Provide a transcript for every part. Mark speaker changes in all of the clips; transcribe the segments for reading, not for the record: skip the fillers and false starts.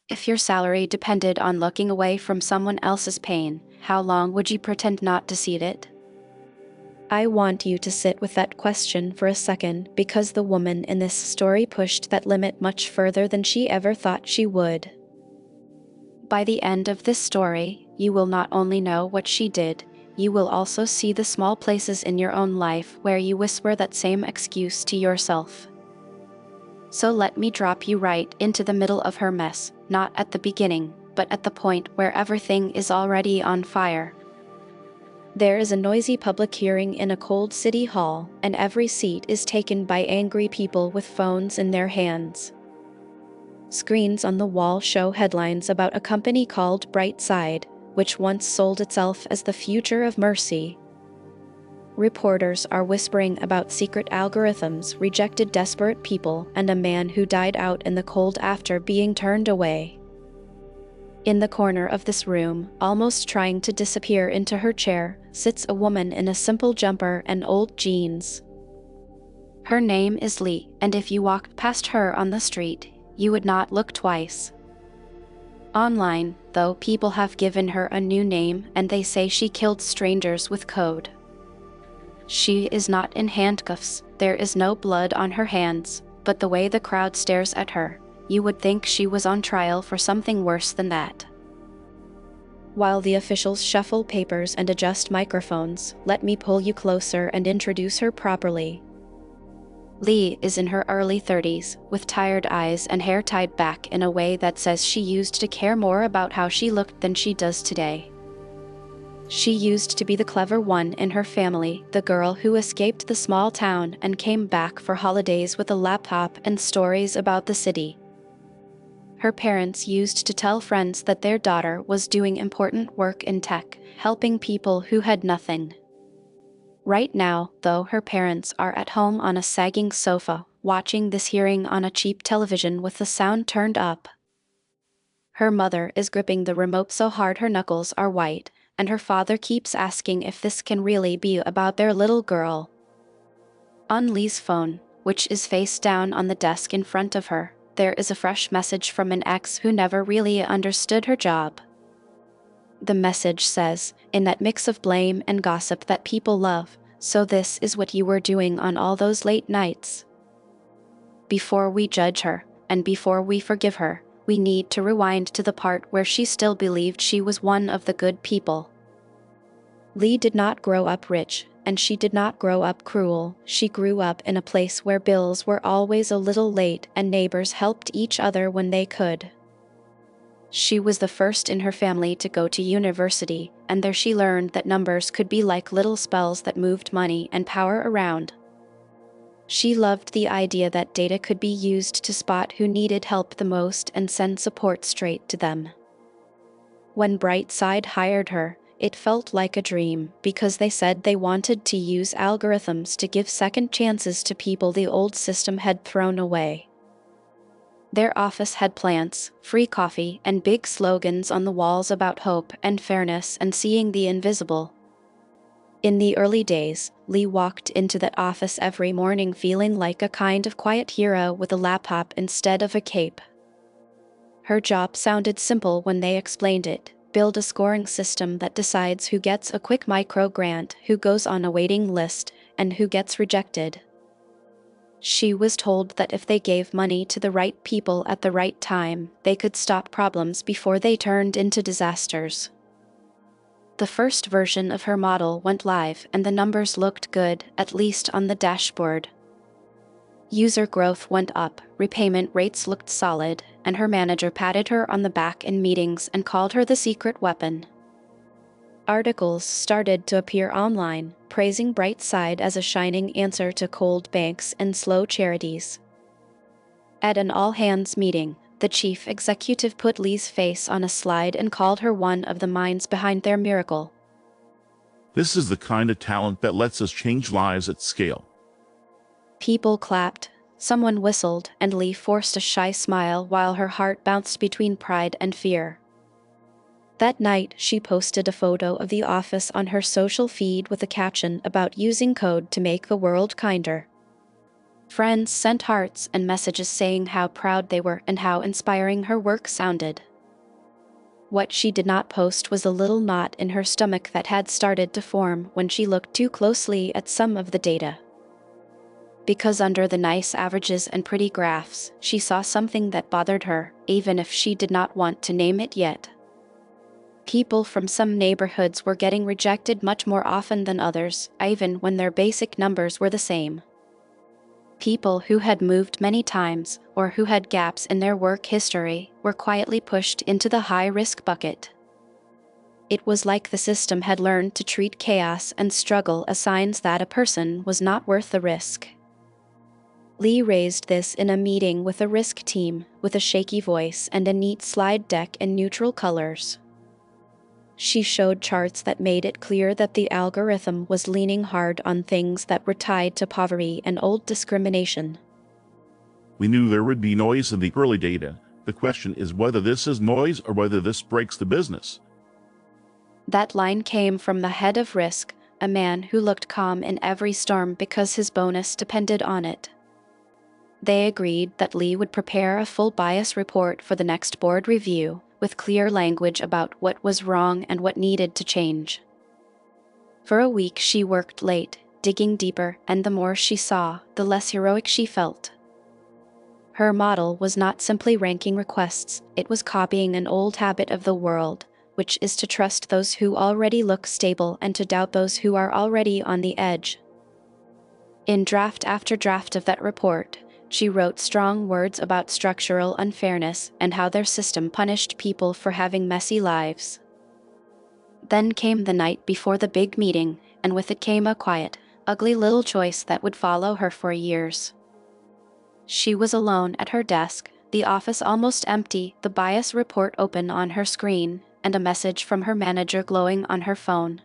Speaker 1: If your salary depended on looking away from someone else's pain, how long would you pretend not to see it?
Speaker 2: I want you to sit with that question for a second because the woman in this story pushed that limit much further than she ever thought she would.
Speaker 1: By the end of this story, you will not only know what she did, you will also see the small places in your own life where you whisper that same excuse to yourself. So let me drop you right into the middle of her mess, not at the beginning, but at the point where everything is already on fire.
Speaker 2: There is a noisy public hearing in a cold city hall, and every seat is taken by angry people with phones in their hands. Screens on the wall show headlines about a company called Brightside, which once sold itself as the future of mercy. Reporters are whispering about secret algorithms, rejected desperate people, and a man who died out in the cold after being turned away. In the corner of this room, almost trying to disappear into her chair, sits a woman in a simple jumper and old jeans. Her name is Lee, and if you walked past her on the street, you would not look twice. Online, though, people have given her a new name and they say she killed strangers with code. She is not in handcuffs, there is no blood on her hands, but the way the crowd stares at her, you would think she was on trial for something worse than that. While the officials shuffle papers and adjust microphones, let me pull you closer and introduce her properly. Lee is in her early 30s, with tired eyes and hair tied back in a way that says she used to care more about how she looked than she does today. She used to be the clever one in her family, the girl who escaped the small town and came back for holidays with a laptop and stories about the city. Her parents used to tell friends that their daughter was doing important work in tech, helping people who had nothing. Right now, though, her parents are at home on a sagging sofa, watching this hearing on a cheap television with the sound turned up. Her mother is gripping the remote so hard her knuckles are white, and her father keeps asking if this can really be about their little girl. On Lee's phone, which is face down on the desk in front of her, there is a fresh message from an ex who never really understood her job. The message says, in that mix of blame and gossip that people love, "So this is what you were doing on all those late nights." Before we judge her, and before we forgive her, we need to rewind to the part where she still believed she was one of the good people. Lee did not grow up rich, and she did not grow up cruel. She grew up in a place where bills were always a little late and neighbors helped each other when they could. She was the first in her family to go to university, and there she learned that numbers could be like little spells that moved money and power around. She loved the idea that data could be used to spot who needed help the most and send support straight to them. When Brightside hired her, it felt like a dream, because they said they wanted to use algorithms to give second chances to people the old system had thrown away. Their office had plants, free coffee, and big slogans on the walls about hope and fairness and seeing the invisible. In the early days, Lee walked into that office every morning feeling like a kind of quiet hero with a laptop instead of a cape. Her job sounded simple when they explained it: build a scoring system that decides who gets a quick micro grant, who goes on a waiting list, and who gets rejected. She was told that if they gave money to the right people at the right time, they could stop problems before they turned into disasters. The first version of her model went live and the numbers looked good, at least on the dashboard. User growth went up, repayment rates looked solid, and her manager patted her on the back in meetings and called her the secret weapon. Articles started to appear online, praising Brightside as a shining answer to cold banks and slow charities. At an all-hands meeting, the chief executive put Lee's face on a slide and called her one of the minds behind their miracle.
Speaker 3: This is the kind of talent that lets us change lives at scale.
Speaker 2: People clapped, someone whistled, and Lee forced a shy smile while her heart bounced between pride and fear. That night, she posted a photo of the office on her social feed with a caption about using code to make the world kinder.
Speaker 1: Friends sent hearts and messages saying how proud they were and how inspiring her work sounded. What she did not post was a little knot in her stomach that had started to form when she looked too closely at some of the data. Because under the nice averages and pretty graphs, she saw something that bothered her, even if she did not want to name it yet. People from some neighborhoods were getting rejected much more often than others, even when their basic numbers were the same. People who had moved many times, or who had gaps in their work history, were quietly pushed into the high-risk bucket. It was like the system had learned to treat chaos and struggle as signs that a person was not worth the risk. Lee raised this in a meeting with a risk team, with a shaky voice and a neat slide deck in neutral colors. She showed charts that made it clear that the algorithm was leaning hard on things that were tied to poverty and old discrimination.
Speaker 3: We knew there would be noise in the early data. The question is whether this is noise or whether this breaks the business.
Speaker 1: That line came from the head of risk, a man who looked calm in every storm because his bonus depended on it. They agreed that Lee would prepare a full bias report for the next board review, with clear language about what was wrong and what needed to change. For a week she worked late, digging deeper, and the more she saw, the less heroic she felt. Her model was not simply ranking requests, it was copying an old habit of the world, which is to trust those who already look stable and to doubt those who are already on the edge. In draft after draft of that report, she wrote strong words about structural unfairness and how their system punished people for having messy lives. Then came the night before the big meeting, and with it came a quiet, ugly little choice that would follow her for years. She was alone at her desk, the office almost empty, the bias report open on her screen, and a message from her manager glowing on her phone.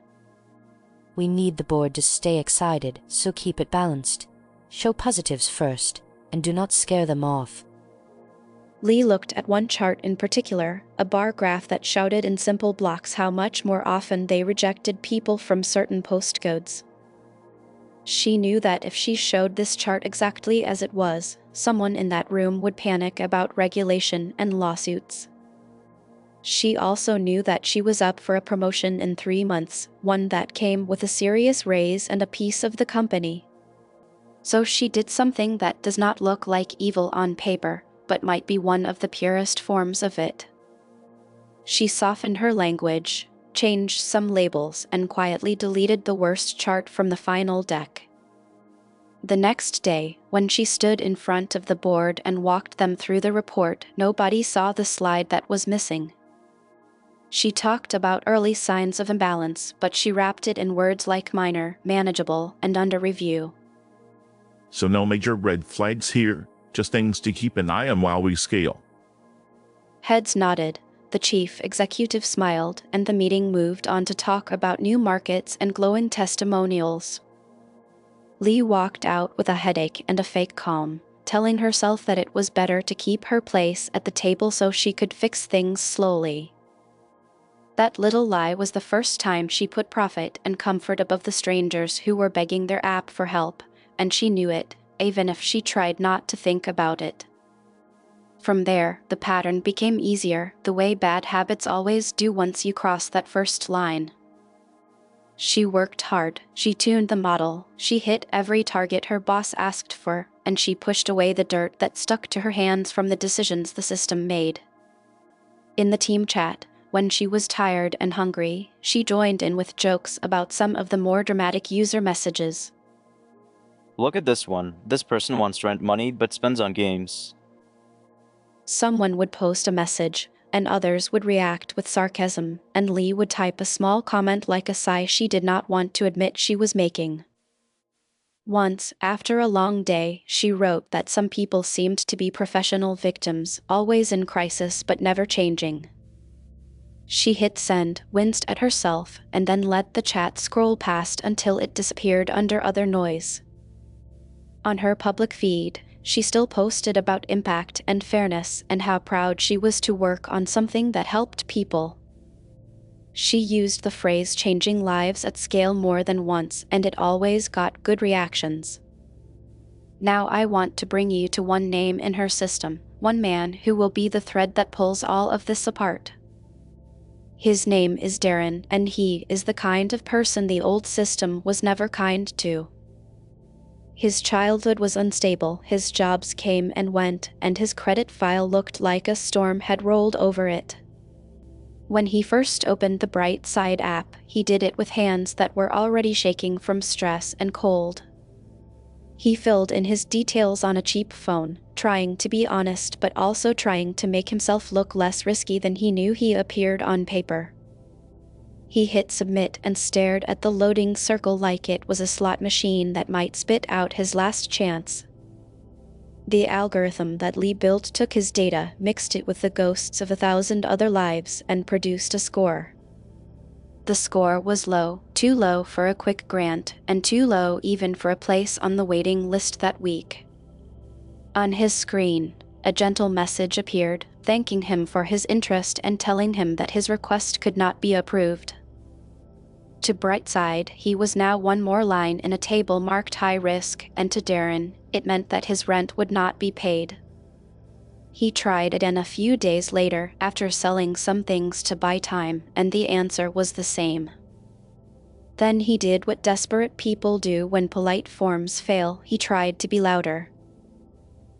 Speaker 4: We need the board to stay excited, so keep it balanced. Show positives first, and do not scare them off.
Speaker 1: Lee looked at one chart in particular, a bar graph that shouted in simple blocks how much more often they rejected people from certain postcodes. She knew that if she showed this chart exactly as it was, someone in that room would panic about regulation and lawsuits. She also knew that she was up for a promotion in 3 months, one that came with a serious raise and a piece of the company. So she did something that does not look like evil on paper, but might be one of the purest forms of it. She softened her language, changed some labels, and quietly deleted the worst chart from the final deck. The next day, when she stood in front of the board and walked them through the report, nobody saw the slide that was missing. She talked about early signs of imbalance, but she wrapped it in words like minor, manageable, and under review.
Speaker 3: So no major red flags here, just things to keep an eye on while we scale.
Speaker 1: Heads nodded, the chief executive smiled, and the meeting moved on to talk about new markets and glowing testimonials. Lee walked out with a headache and a fake calm, telling herself that it was better to keep her place at the table so she could fix things slowly. That little lie was the first time she put profit and comfort above the strangers who were begging their app for help, and she knew it, even if she tried not to think about it. From there, the pattern became easier, the way bad habits always do once you cross that first line. She worked hard, she tuned the model, she hit every target her boss asked for, and she pushed away the dirt that stuck to her hands from the decisions the system made. In the team chat, when she was tired and hungry, she joined in with jokes about some of the more dramatic user messages.
Speaker 5: Look at this one. This person wants to rent money but spends on games.
Speaker 1: Someone would post a message, and others would react with sarcasm, and Lee would type a small comment like a sigh she did not want to admit she was making. Once, after a long day, she wrote that some people seemed to be professional victims, always in crisis but never changing. She hit send, winced at herself, and then let the chat scroll past until it disappeared under other noise. On her public feed, she still posted about impact and fairness and how proud she was to work on something that helped people. She used the phrase changing lives at scale more than once, and it always got good reactions. Now I want to bring you to one name in her system, one man who will be the thread that pulls all of this apart. His name is Darren, and he is the kind of person the old system was never kind to. His childhood was unstable, his jobs came and went, and his credit file looked like a storm had rolled over it. When he first opened the Brightside app, he did it with hands that were already shaking from stress and cold. He filled in his details on a cheap phone, trying to be honest but also trying to make himself look less risky than he knew he appeared on paper. He hit submit and stared at the loading circle like it was a slot machine that might spit out his last chance. The algorithm that Lee built took his data, mixed it with the ghosts of 1,000 other lives, and produced a score. The score was low, too low for a quick grant, and too low even for a place on the waiting list that week. On his screen, a gentle message appeared, thanking him for his interest and telling him that his request could not be approved. To Brightside, he was now one more line in a table marked high risk, and to Darren, it meant that his rent would not be paid. He tried again a few days later after selling some things to buy time, and the answer was the same. Then he did what desperate people do when polite forms fail. He tried to be louder.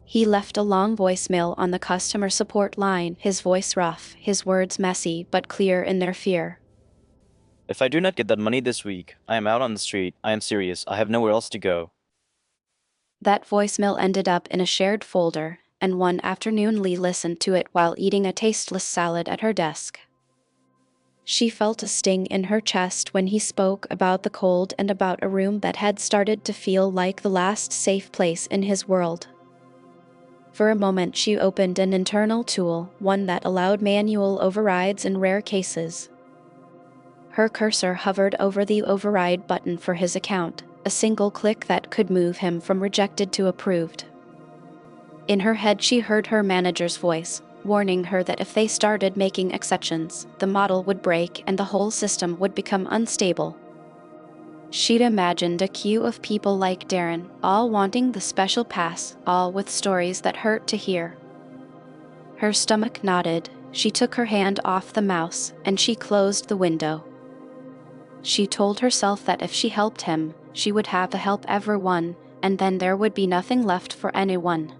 Speaker 1: He left a long voicemail on the customer support line, his voice rough, his words messy but clear in their fear.
Speaker 5: If I do not get that money this week, I am out on the street. I am serious. I have nowhere else to go.
Speaker 1: That voicemail ended up in a shared folder, and one afternoon Lee listened to it while eating a tasteless salad at her desk. She felt a sting in her chest when he spoke about the cold and about a room that had started to feel like the last safe place in his world. For a moment she opened an internal tool, one that allowed manual overrides in rare cases. Her cursor hovered over the override button for his account, a single click that could move him from rejected to approved. In her head she heard her manager's voice, warning her that if they started making exceptions, the model would break and the whole system would become unstable. She'd imagined a queue of people like Darren, all wanting the special pass, all with stories that hurt to hear. Her stomach knotted, she took her hand off the mouse, and she closed the window. She told herself that if she helped him, she would have to help everyone, and then there would be nothing left for anyone.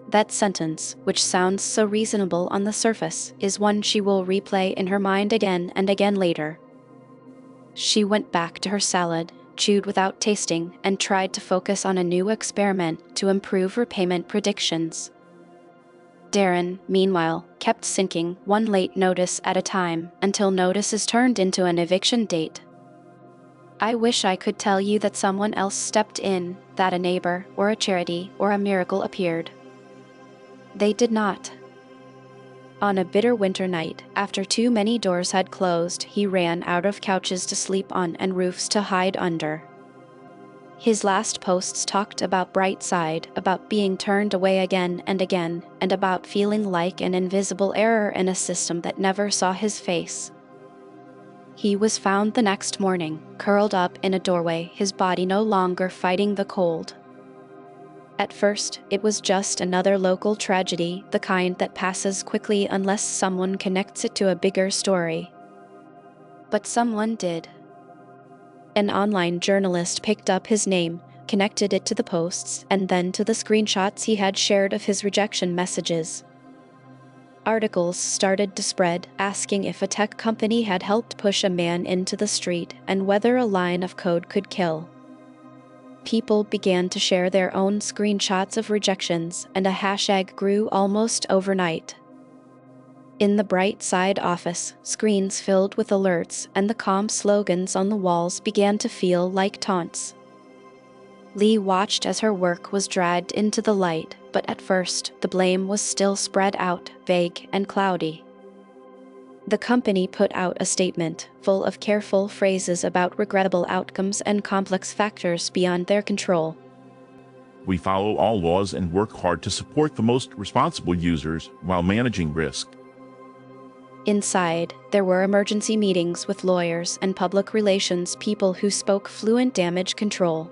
Speaker 1: That sentence, which sounds so reasonable on the surface, is one she will replay in her mind again and again later. She went back to her salad, chewed without tasting, and tried to focus on a new experiment to improve repayment predictions. Darren, meanwhile, kept sinking one late notice at a time until notices turned into an eviction date. I wish I could tell you that someone else stepped in, that a neighbor, or a charity, or a miracle appeared. They did not. On a bitter winter night, after too many doors had closed, he ran out of couches to sleep on and roofs to hide under. His last posts talked about Brightside, about being turned away again, and about feeling like an invisible error in a system that never saw his face. He was found the next morning, curled up in a doorway, his body no longer fighting the cold. At first, it was just another local tragedy, the kind that passes quickly unless someone connects it to a bigger story. But someone did. An online journalist picked up his name, connected it to the posts, and then to the screenshots he had shared of his rejection messages. Articles started to spread, asking if a tech company had helped push a man into the street and whether a line of code could kill. People began to share their own screenshots of rejections, and a hashtag grew almost overnight. In the Brightside office, screens filled with alerts and the calm slogans on the walls began to feel like taunts. Lee watched as her work was dragged into the light, but at first, the blame was still spread out, vague and cloudy. The company put out a statement, full of careful phrases about regrettable outcomes and complex factors beyond their control.
Speaker 3: We follow all laws and work hard to support the most responsible users while managing risk.
Speaker 1: Inside, there were emergency meetings with lawyers and public relations people who spoke fluent damage control.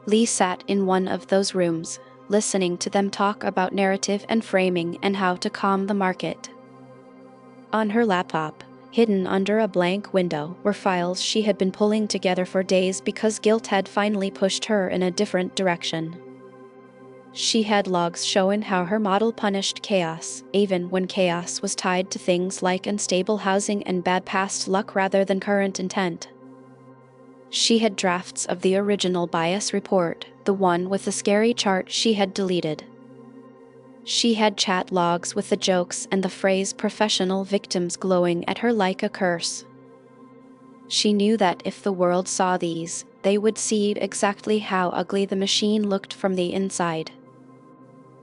Speaker 1: Lee sat in one of those rooms, listening to them talk about narrative and framing and how to calm the market. On her laptop, hidden under a blank window, were files she had been pulling together for days because guilt had finally pushed her in a different direction. She had logs showing how her model punished chaos, even when chaos was tied to things like unstable housing and bad past luck rather than current intent. She had drafts of the original bias report, the one with the scary chart she had deleted. She had chat logs with the jokes and the phrase professional victims glowing at her like a curse. She knew that if the world saw these, they would see exactly how ugly the machine looked from the inside.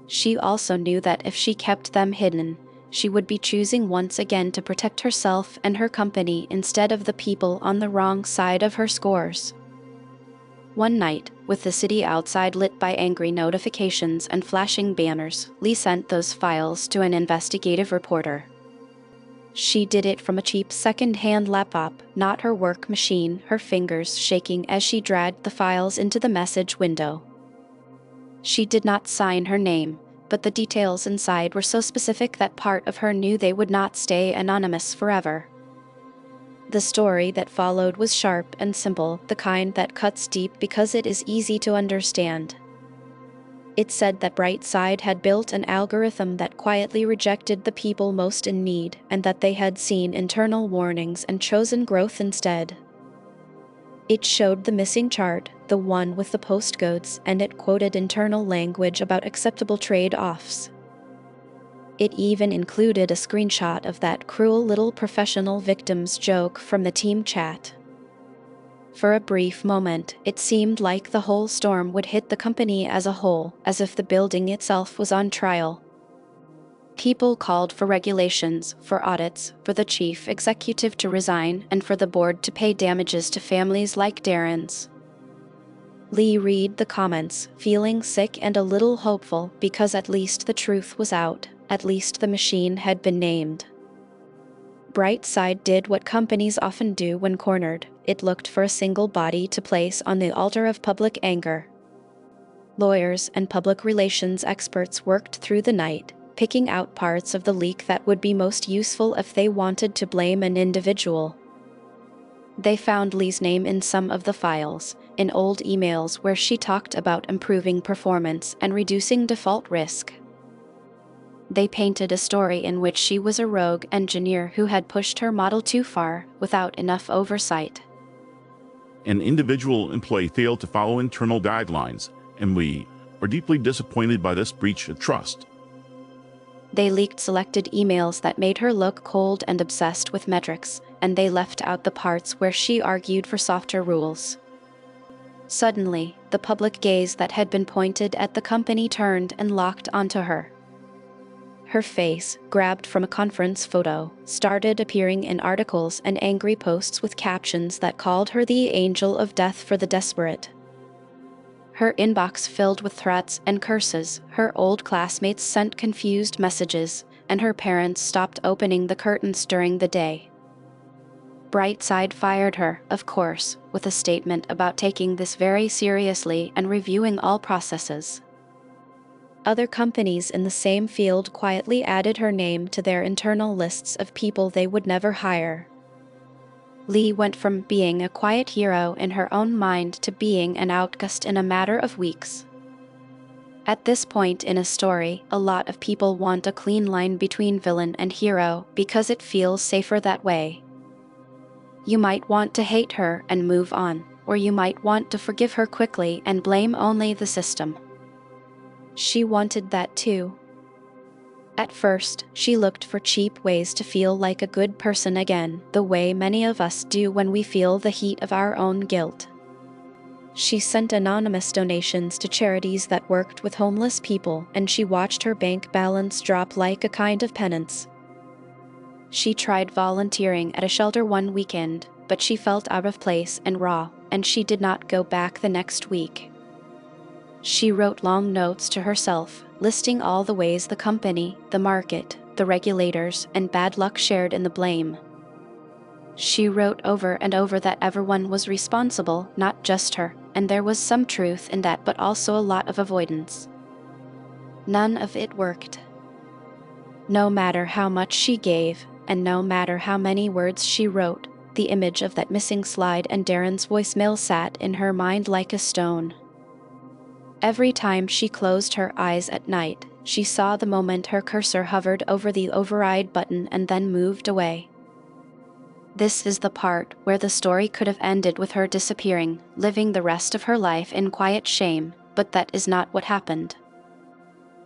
Speaker 1: She also knew that if she kept them hidden, she would be choosing once again to protect herself and her company instead of the people on the wrong side of her scores. One night, with the city outside lit by angry notifications and flashing banners, Lee sent those files to an investigative reporter. She did it from a cheap second-hand laptop, not her work machine, her fingers shaking as she dragged the files into the message window. She did not sign her name, but the details inside were so specific that part of her knew they would not stay anonymous forever. The story that followed was sharp and simple, the kind that cuts deep because it is easy to understand. It said that Brightside had built an algorithm that quietly rejected the people most in need, and that they had seen internal warnings and chosen growth instead. It showed the missing chart, the one with the postcodes, and it quoted internal language about acceptable trade-offs. It even included a screenshot of that cruel little professional victims joke from the team chat. For a brief moment, it seemed like the whole storm would hit the company as a whole, as if the building itself was on trial. People called for regulations, for audits, for the chief executive to resign, and for the board to pay damages to families like Darren's. Lee read the comments, feeling sick and a little hopeful because at least the truth was out, at least the machine had been named. Brightside did what companies often do when cornered. It looked for a single body to place on the altar of public anger. Lawyers and public relations experts worked through the night, picking out parts of the leak that would be most useful if they wanted to blame an individual. They found Lee's name in some of the files, in old emails where she talked about improving performance and reducing default risk. They painted a story in which she was a rogue engineer who had pushed her model too far, without enough oversight.
Speaker 3: An individual employee failed to follow internal guidelines, and we are deeply disappointed by this breach of trust.
Speaker 1: They leaked selected emails that made her look cold and obsessed with metrics, and they left out the parts where she argued for softer rules. Suddenly, the public gaze that had been pointed at the company turned and locked onto her. Her face, grabbed from a conference photo, started appearing in articles and angry posts with captions that called her the angel of death for the desperate. Her inbox filled with threats and curses, her old classmates sent confused messages, and her parents stopped opening the curtains during the day. Brightside fired her, of course, with a statement about taking this very seriously and reviewing all processes. Other companies in the same field quietly added her name to their internal lists of people they would never hire. Lee went from being a quiet hero in her own mind to being an outcast in a matter of weeks. At this point in a story, a lot of people want a clean line between villain and hero because it feels safer that way. You might want to hate her and move on, or you might want to forgive her quickly and blame only the system. She wanted that too. At first, she looked for cheap ways to feel like a good person again, the way many of us do when we feel the heat of our own guilt. She sent anonymous donations to charities that worked with homeless people, and she watched her bank balance drop like a kind of penance. She tried volunteering at a shelter one weekend, but she felt out of place and raw, and she did not go back the next week. She wrote long notes to herself, listing all the ways the company, the market, the regulators, and bad luck shared in the blame. She wrote over and over that everyone was responsible, not just her, and there was some truth in that, but also a lot of avoidance. None of it worked. No matter how much she gave, and no matter how many words she wrote, the image of that missing slide and Darren's voicemail sat in her mind like a stone. Every time she closed her eyes at night, she saw the moment her cursor hovered over the override button and then moved away. This is the part where the story could have ended with her disappearing, living the rest of her life in quiet shame, but that is not what happened.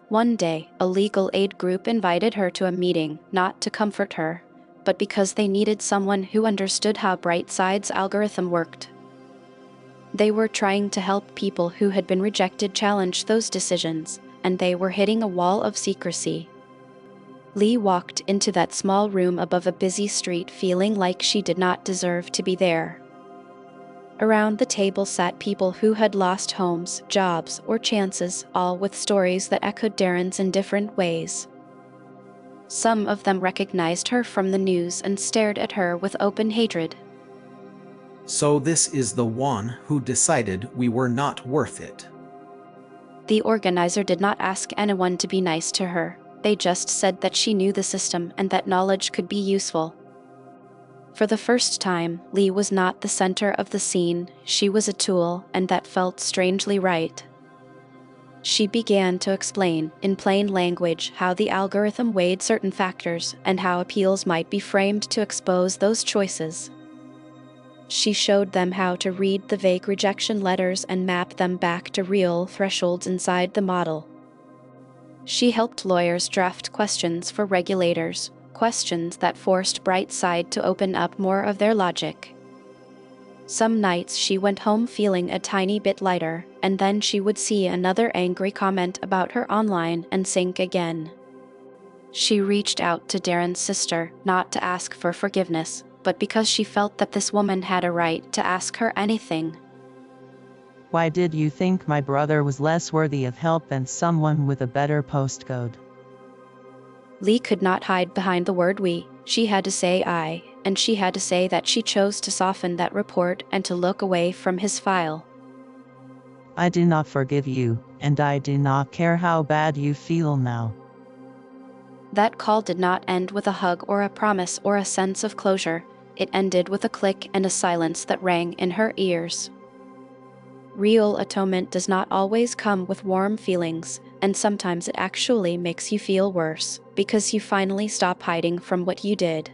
Speaker 1: One day, a legal aid group invited her to a meeting, not to comfort her, but because they needed someone who understood how Brightside's algorithm worked. They were trying to help people who had been rejected challenge those decisions, and they were hitting a wall of secrecy. Lee walked into that small room above a busy street feeling like she did not deserve to be there. Around the table sat people who had lost homes, jobs, or chances, all with stories that echoed Darren's in different ways. Some of them recognized her from the news and stared at her with open hatred.
Speaker 6: So this is the one who decided we were not worth it.
Speaker 1: The organizer did not ask anyone to be nice to her. They just said that she knew the system and that knowledge could be useful. For the first time, Lee was not the center of the scene, she was a tool, and that felt strangely right. She began to explain, in plain language, how the algorithm weighed certain factors and how appeals might be framed to expose those choices. She showed them how to read the vague rejection letters and map them back to real thresholds inside the model. She helped lawyers draft questions for regulators, questions that forced Brightside to open up more of their logic. Some nights she went home feeling a tiny bit lighter, and then she would see another angry comment about her online and sink again. She reached out to Darren's sister, not to ask for forgiveness, but because she felt that this woman had a right to ask her anything.
Speaker 7: Why did you think my brother was less worthy of help than someone with a better postcode?
Speaker 1: Lee could not hide behind the word we. She had to say I, and she had to say that she chose to soften that report and to look away from his file.
Speaker 7: I do not forgive you, and I do not care how bad you feel now.
Speaker 1: That call did not end with a hug or a promise or a sense of closure. It ended with a click and a silence that rang in her ears. Real atonement does not always come with warm feelings, and sometimes it actually makes you feel worse, because you finally stop hiding from what you did.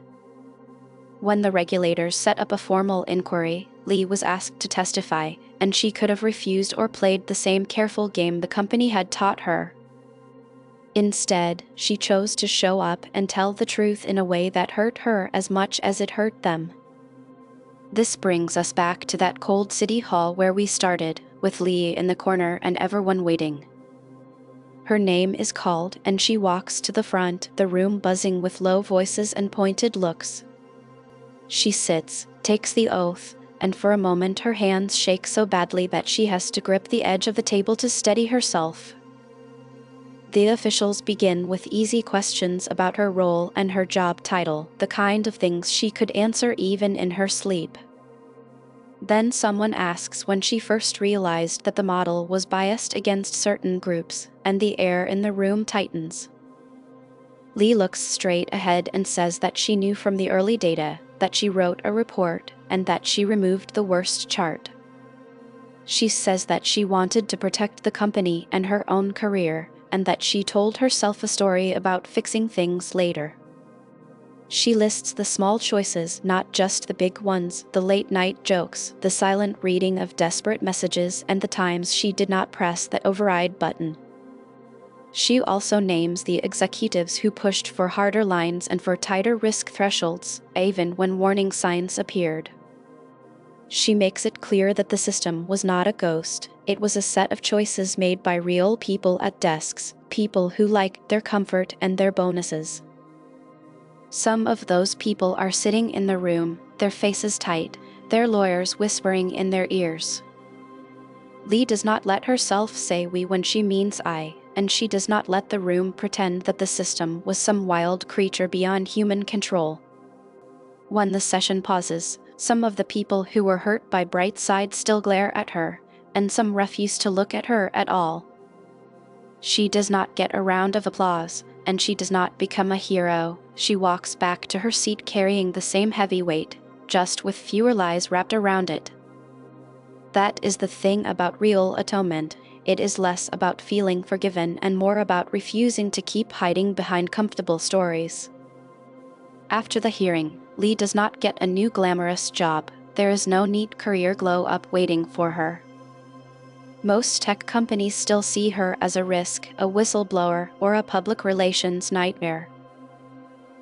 Speaker 1: When the regulators set up a formal inquiry, Lee was asked to testify, and she could have refused or played the same careful game the company had taught her. Instead, she chose to show up and tell the truth in a way that hurt her as much as it hurt them. This brings us back to that cold city hall where we started, with Lee in the corner and everyone waiting. Her name is called and she walks to the front, the room buzzing with low voices and pointed looks. She sits, takes the oath, and for a moment her hands shake so badly that she has to grip the edge of the table to steady herself. The officials begin with easy questions about her role and her job title, the kind of things she could answer even in her sleep. Then someone asks when she first realized that the model was biased against certain groups, and the air in the room tightens. Lee looks straight ahead and says that she knew from the early data, that she wrote a report, and that she removed the worst chart. She says that she wanted to protect the company and her own career, and that she told herself a story about fixing things later. She lists the small choices, not just the big ones, the late-night jokes, the silent reading of desperate messages, and the times she did not press that override button. She also names the executives who pushed for harder lines and for tighter risk thresholds, even when warning signs appeared. She makes it clear that the system was not a ghost, it was a set of choices made by real people at desks, people who liked their comfort and their bonuses. Some of those people are sitting in the room, their faces tight, their lawyers whispering in their ears. Lee does not let herself say we when she means I, and she does not let the room pretend that the system was some wild creature beyond human control. When the session pauses, some of the people who were hurt by Brightside still glare at her, and some refuse to look at her at all. She does not get a round of applause, and she does not become a hero. She walks back to her seat carrying the same heavy weight, just with fewer lies wrapped around it. That is the thing about real atonement. It is less about feeling forgiven and more about refusing to keep hiding behind comfortable stories. After the hearing, Lee does not get a new glamorous job. There is no neat career glow-up waiting for her. Most tech companies still see her as a risk, a whistleblower, or a public relations nightmare.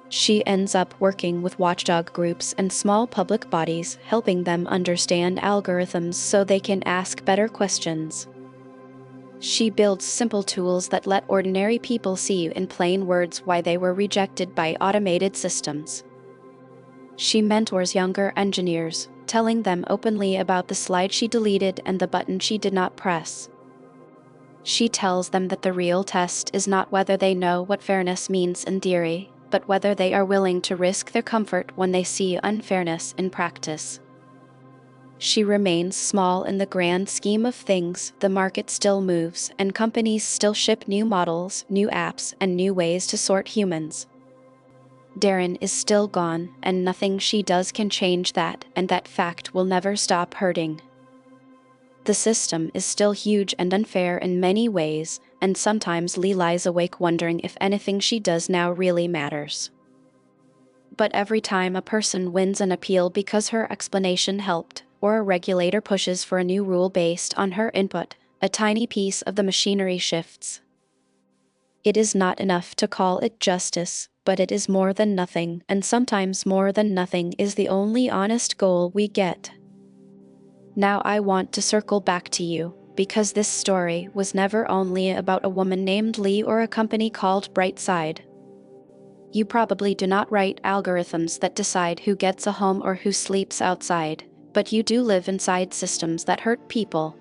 Speaker 1: She ends up working with watchdog groups and small public bodies, helping them understand algorithms so they can ask better questions. She builds simple tools that let ordinary people see in plain words why they were rejected by automated systems. She mentors younger engineers, telling them openly about the slide she deleted and the button she did not press. She tells them that the real test is not whether they know what fairness means in theory, but whether they are willing to risk their comfort when they see unfairness in practice. She remains small in the grand scheme of things. The market still moves, and companies still ship new models, new apps, and new ways to sort humans. Darren is still gone, and nothing she does can change that, and that fact will never stop hurting. The system is still huge and unfair in many ways, and sometimes Lee lies awake wondering if anything she does now really matters. But every time a person wins an appeal because her explanation helped, or a regulator pushes for a new rule based on her input, a tiny piece of the machinery shifts. It is not enough to call it justice, but it is more than nothing, and sometimes more than nothing is the only honest goal we get. Now I want to circle back to you, because this story was never only about a woman named Lee or a company called Brightside. You probably do not write algorithms that decide who gets a home or who sleeps outside, but you do live inside systems that hurt people.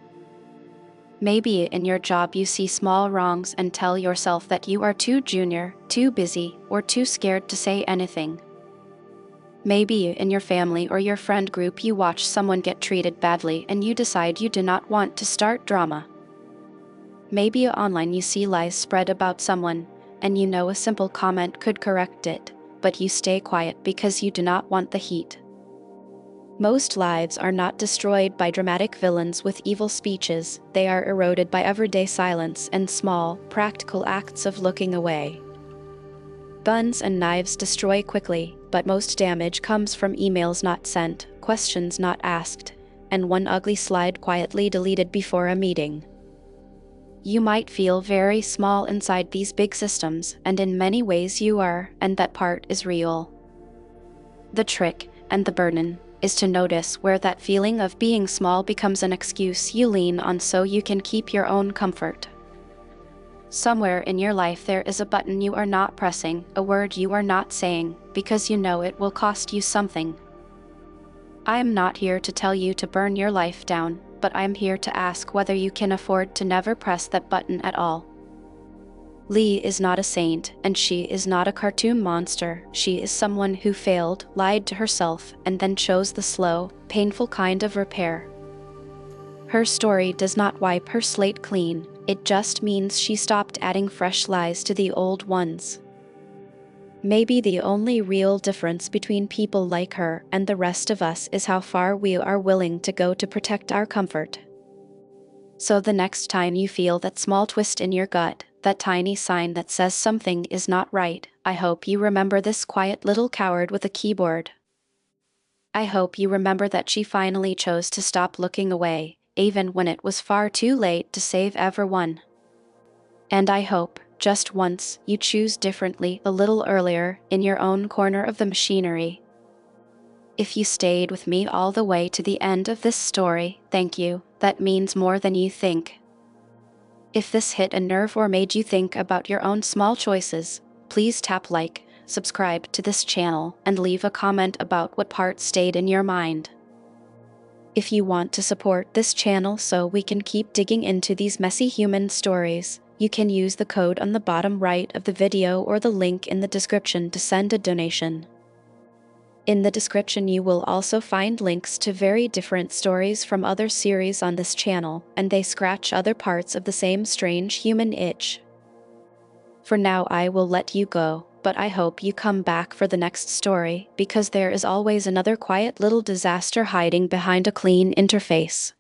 Speaker 1: Maybe in your job you see small wrongs and tell yourself that you are too junior, too busy, or too scared to say anything. Maybe in your family or your friend group you watch someone get treated badly and you decide you do not want to start drama. Maybe online you see lies spread about someone, and you know a simple comment could correct it, but you stay quiet because you do not want the heat. Most lives are not destroyed by dramatic villains with evil speeches. They are eroded by everyday silence and small, practical acts of looking away. Guns and knives destroy quickly, but most damage comes from emails not sent, questions not asked, and one ugly slide quietly deleted before a meeting. You might feel very small inside these big systems, and in many ways you are, and that part is real. The trick, and the burden, is to notice where that feeling of being small becomes an excuse you lean on so you can keep your own comfort. Somewhere in your life there is a button you are not pressing, a word you are not saying, because you know it will cost you something. I am not here to tell you to burn your life down, but I am here to ask whether you can afford to never press that button at all. Lee is not a saint, and she is not a cartoon monster. She is someone who failed, lied to herself, and then chose the slow, painful kind of repair. Her story does not wipe her slate clean, it just means she stopped adding fresh lies to the old ones. Maybe the only real difference between people like her and the rest of us is how far we are willing to go to protect our comfort. So the next time you feel that small twist in your gut, that tiny sign that says something is not right, I hope you remember this quiet little coward with a keyboard. I hope you remember that she finally chose to stop looking away, even when it was far too late to save everyone. And I hope, just once, you choose differently a little earlier, in your own corner of the machinery. If you stayed with me all the way to the end of this story, thank you, that means more than you think. If this hit a nerve or made you think about your own small choices, please tap like, subscribe to this channel, and leave a comment about what part stayed in your mind. If you want to support this channel so we can keep digging into these messy human stories, you can use the code on the bottom right of the video or the link in the description to send a donation.
Speaker 2: In the description you will also find links to very different stories from other series on this channel, and they scratch other parts of the same strange human itch. For now I will let you go, but I hope you come back for the next story, because there is always another quiet little disaster hiding behind a clean interface.